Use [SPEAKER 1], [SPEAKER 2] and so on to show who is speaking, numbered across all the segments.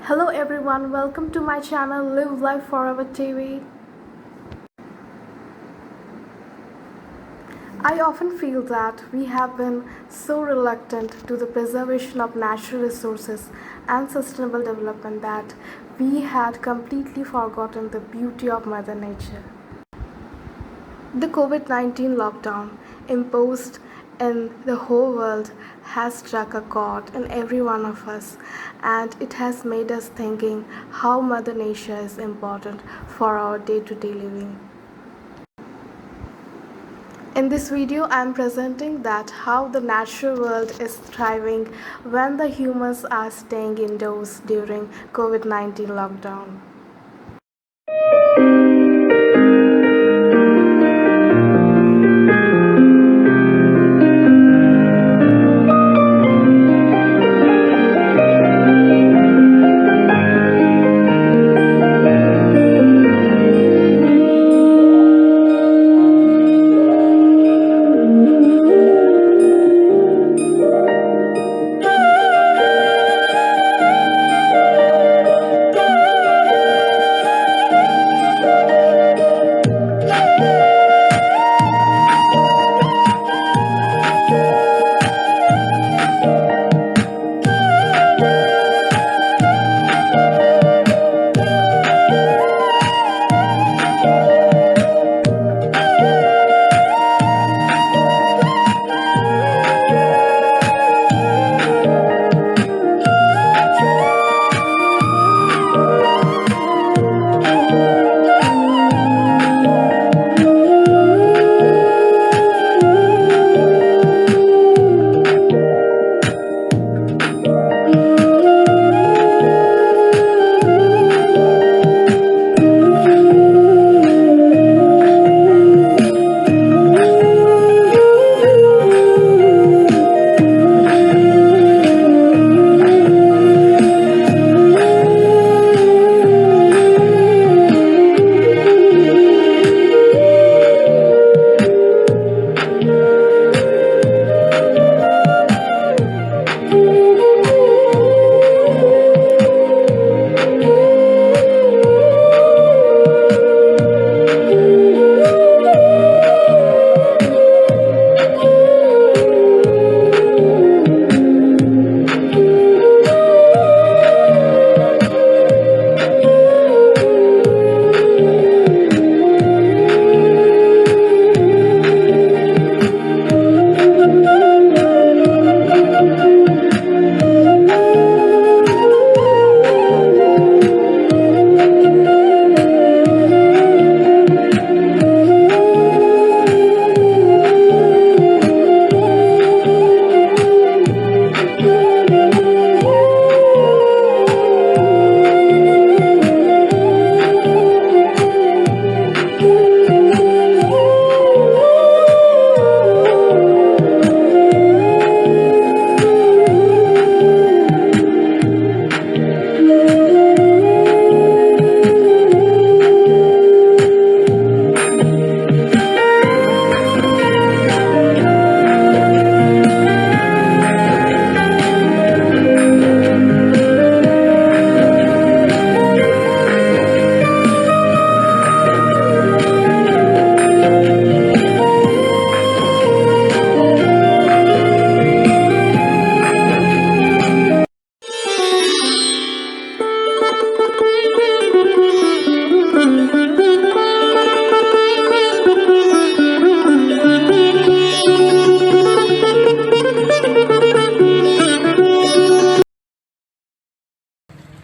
[SPEAKER 1] Hello everyone, welcome to my channel Live Life Forever TV. I often feel that we have been so reluctant to the preservation of natural resources and sustainable development that we had completely forgotten the beauty of Mother Nature. The COVID-19 lockdown imposed in the whole world has struck a chord in every one of us, and it has made us thinking how Mother Nature is important for our day-to-day living. In this video, I am presenting that how the natural world is thriving when the humans are staying indoors during COVID-19 lockdown.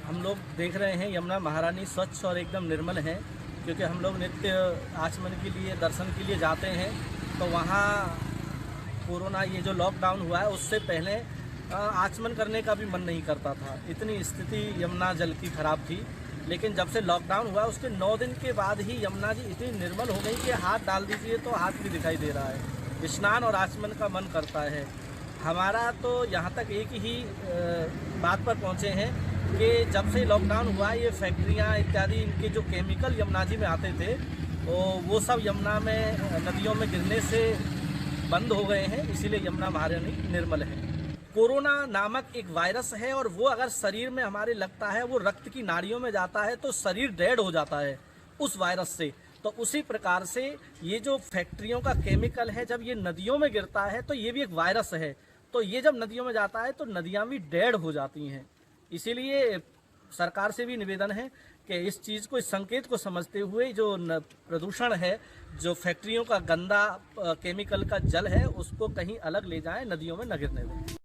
[SPEAKER 2] हम लोग देख रहे हैं यमुना महारानी स्वच्छ और एकदम निर्मल है, क्योंकि हम लोग नित्य आचमन के लिए दर्शन के लिए जाते हैं। तो वहाँ कोरोना ये जो लॉकडाउन हुआ है उससे पहले आचमन करने का भी मन नहीं करता था, इतनी स्थिति यमुना जल की खराब थी। लेकिन जब से लॉकडाउन हुआ उसके 9 दिन के बाद ही यमुना जी इतनी निर्मल हो गई कि हाथ डाल दीजिए तो हाथ भी दिखाई दे रहा है, स्नान और आचमन का मन करता है। हमारा तो यहाँ तक एक ही बात पर पहुँचे हैं कि जब से लॉकडाउन हुआ ये फैक्ट्रियाँ इत्यादि इनके जो केमिकल यमुना जी में आते थे वो सब यमुना में नदियों में गिरने से बंद हो गए हैं, इसीलिए यमुना महारानी निर्मल है। कोरोना नामक एक वायरस है और वो अगर शरीर में हमारे लगता है, वो रक्त की नाड़ियों में जाता है तो शरीर डेड हो जाता है उस वायरस से। तो उसी प्रकार से ये जो फैक्ट्रियों का केमिकल है, जब ये नदियों में गिरता है तो ये भी एक वायरस है। तो ये जब नदियों में जाता है तो नदियाँ भी डेड हो जाती हैं। इसीलिए सरकार से भी निवेदन है कि इस चीज़ को, इस संकेत को समझते हुए जो प्रदूषण है, जो फैक्ट्रियों का गंदा केमिकल का जल है, उसको कहीं अलग ले जाएं, नदियों में न गिरने दें।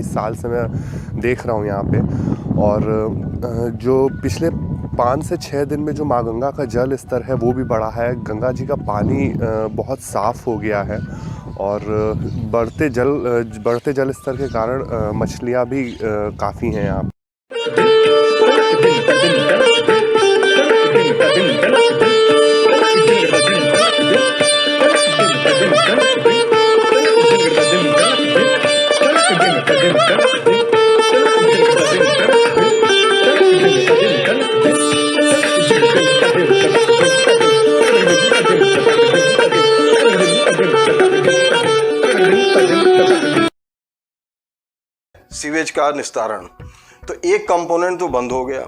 [SPEAKER 3] साल से मैं देख रहा हूँ यहाँ पे, और जो पिछले 5 से 6 दिन में जो माँ गंगा का जल स्तर है वो भी बढ़ा है। गंगा जी का पानी बहुत साफ़ हो गया है और बढ़ते जल स्तर के कारण मछलियाँ भी काफ़ी हैं यहाँ।
[SPEAKER 4] सीवेज का निस्तारण, तो एक कंपोनेंट तो बंद हो गया,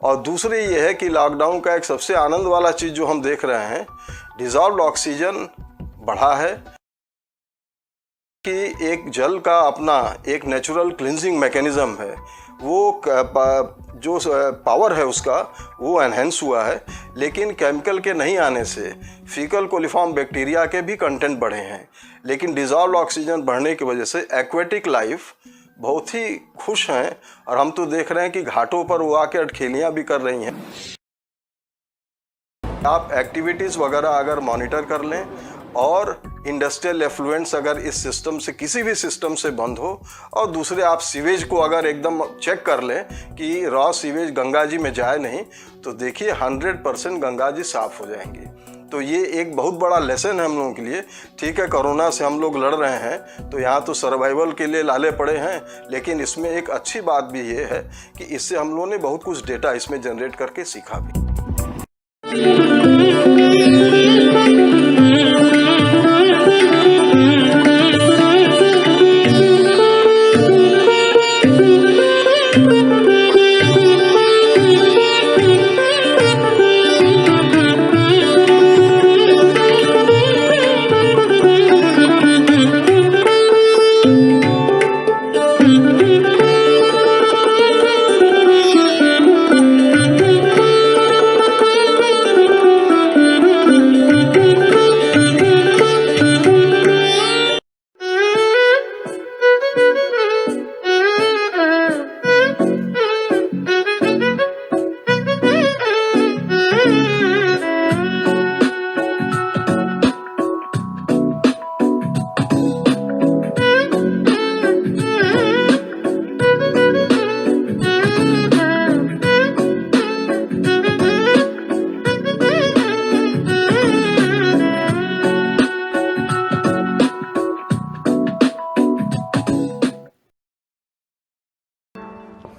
[SPEAKER 4] और दूसरी ये है कि लॉकडाउन का एक सबसे आनंद वाला चीज़ जो हम देख रहे हैं, डिज़ॉल्व्ड ऑक्सीजन बढ़ा है कि एक जल का अपना एक नेचुरल क्लिनजिंग मैकेनिज़्म है, वो जो पावर है उसका वो एनहेंस हुआ है। लेकिन केमिकल के नहीं आने से फीकल कोलिफॉर्म बैक्टीरिया के भी कंटेंट बढ़े हैं, लेकिन डिज़ॉल्व्ड ऑक्सीजन बढ़ने की वजह से एक्वेटिक लाइफ बहुत ही खुश हैं, और हम तो देख रहे हैं कि घाटों पर वो आकर अटखेलियाँ भी कर रही हैं। आप एक्टिविटीज़ वगैरह अगर मॉनिटर कर लें, और इंडस्ट्रियल एफ्लुएंट्स अगर इस सिस्टम से, किसी भी सिस्टम से बंद हो, और दूसरे आप सीवेज को अगर एकदम चेक कर लें कि रॉ सीवेज गंगा जी में जाए नहीं, तो देखिए 100% गंगा जी साफ़ हो जाएंगी। तो ये एक बहुत बड़ा लेसन है हम लोगों के लिए। ठीक है, कोरोना से हम लोग लड़ रहे हैं, तो यहाँ तो सर्वाइवल के लिए लाले पड़े हैं, लेकिन इसमें एक अच्छी बात भी ये है कि इससे हम लोगों ने बहुत कुछ डेटा इसमें जनरेट करके सीखा भी।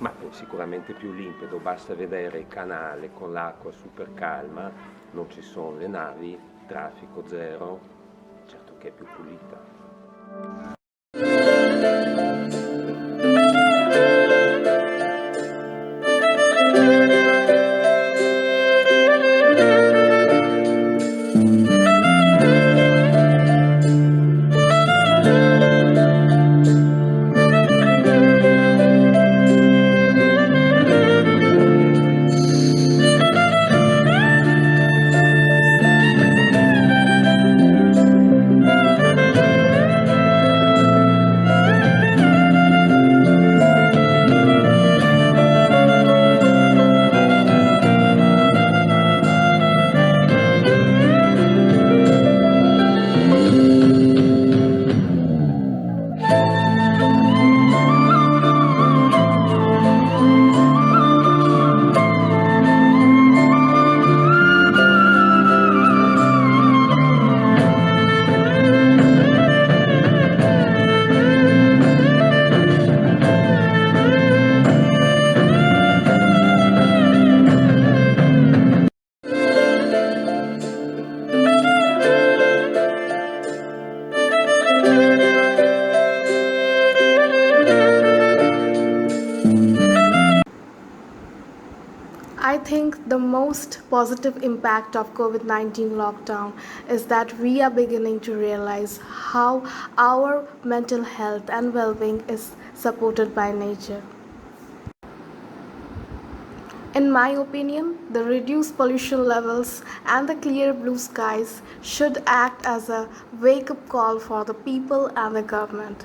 [SPEAKER 5] Ma è sicuramente più limpido, basta vedere il canale con l'acqua super calma, non ci sono le navi, traffico zero, certo che è più pulita.
[SPEAKER 1] think the most positive impact of COVID-19 lockdown is that we are beginning to realize how our mental health and well-being is supported by nature. In my opinion, the reduced pollution levels and the clear blue skies should act as a wake-up call for the people and the government.